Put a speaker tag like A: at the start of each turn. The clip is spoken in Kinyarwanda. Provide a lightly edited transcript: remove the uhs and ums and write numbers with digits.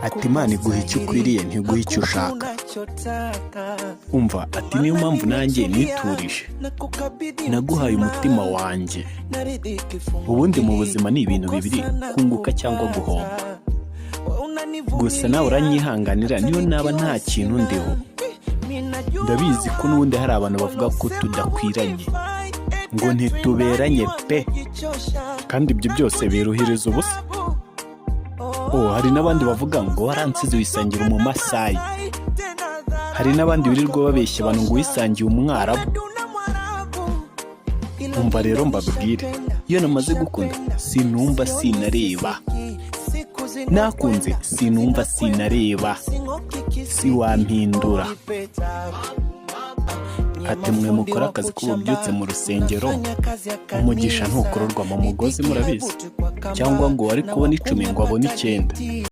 A: ati Imana iguha icyo ukwiriye ntiguha icyo ushaka. Umva ati niyo mpamvu nanjye niturije, naguhaye umutima wanjye. Ubundi mu buzima ni ibintu bibiri, kunguka cyangwa guhomba. Gusa nawe uranyihanganira niyo naba nta kintu ndiho. Ndabizi ko n'ubundi hari abantu bavuga ko tudakwiranye, ngo ntituberanye pe, kandi ibyo byose biruhiriza ubusa. Hari n'abandi bavuga ngo waransize wisangira umumasayi. Hari n'abandi birirwa babeshya abantu ngo wisangiye umwarabu. Umva rero mbabwire, iyo namaze gukunda sinumva sinareba, nakunze sinumva sinareba, si wampindura. Ati mwe mukora akazi k'ububyutse mu rusengero, umugisha ntukururwa mu mugozi murabizi, cyangwa ngo wari kubona 10 ngo abone 9.